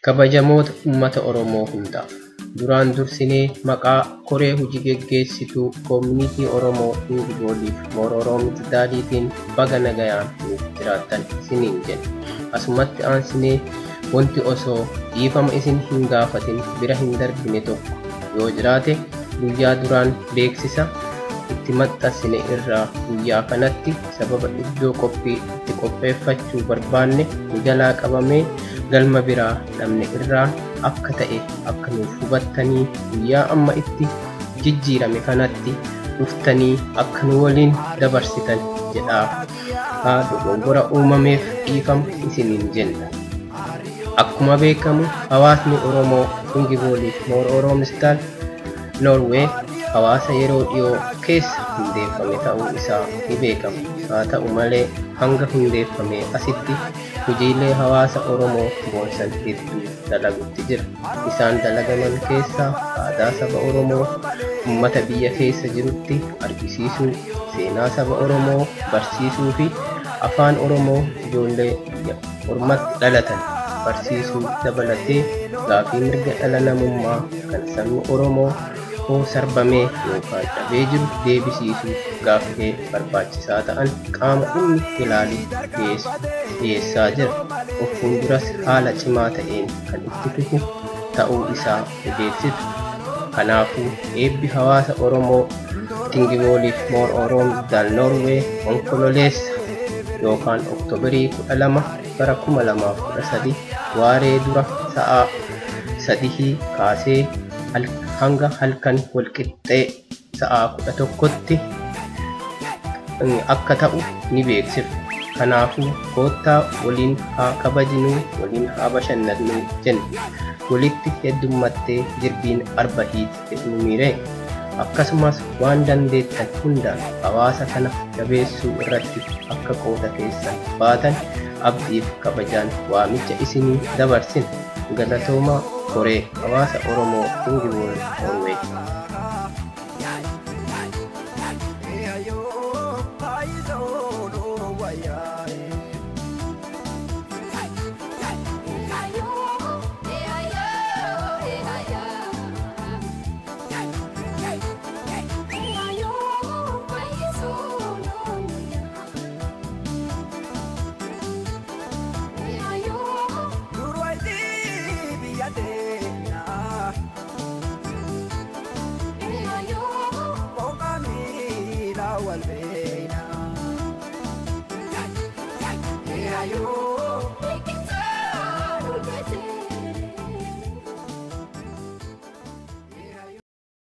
Kabajamoota uummata Oromoo hundaa duraan dursinee maqaa koree hojii geggeessituu koomunitii Oromoo Ingibooliif Morooroomiti daaliitiin baga nagayaan nuuf jiraattan isiniin jenna. Asumatti aansinee wanti osoo dhiifama isin hin gaafatin bira hin darbine tokko yoo jiraate guyyaa duraan beeksisa itti maxxansine irraa guyyaa kanatti sababa iddoo qophii itti qopheeffachuu barbaanne ni jalaa qabamee galma biraa namni irraa akka ta'e akka nuuf hubattanii guyyaa amma itti jijjiirame kanatti dhuftanii akka nu waliin dabarsitan jedhaa haa dogongora uumameef dhiifama isiniin jenna. Akkuma beekamu hawaasni Oromoo Ingibooliif Morooroomsitaal Noorwee hawaasa yeroo dhiyoo keessa hundeeffame ta'uu isaa ni beekama. Haa ta'u malee hanga hundeeffamee asitti hojiilee hawaasa Oromoo boonsan hedduu dalagutti jira. Isaan dalagaman keessaa aadaa saba Oromoo uummata biyya keessa jirutti argisiisuu, seenaa saba Oromoo barsiisuu fi afaan Oromoo ijoollee ormatti dhalatan barsiisuu dabalatee gaaffii mirga dhala namummaa kan sabni Oromoo sarbamee yookaan dhabee jiru deebisiisuuf gaaffii barbaachisaa ta'an qaama inni ilaalu dhiyeessaa jira. Of fuulduras haala cimaa ta'een kan itti fufu ta'uu isaa ni beeksisu. Kanaafuu eebbi hawaasa Oromoo Ingibooliif Morooroomsitaal Noorwee onkololeessa yookaan Oktoobarii 12 bara 2013 waaree dura sa'a 3 kaasee hanga halkan walqixxee sa'a 11tti akka ta'u ni beeksifna. Kanaafuu koottaa waliin haa kabajnuu, waliin haa bashannanuu jenna. Walitti heddummattee jirbiin arbahiit jedhu miiree. Akkasumas waan dandeettan hundaan hawaasa kana jabeessuu irratti akka qooda keessan baatan abdiif kabajaan waamicha isinii dabarsina. Galatoomaa koree hawaasa Oromoo Ingibooliif Noorwee.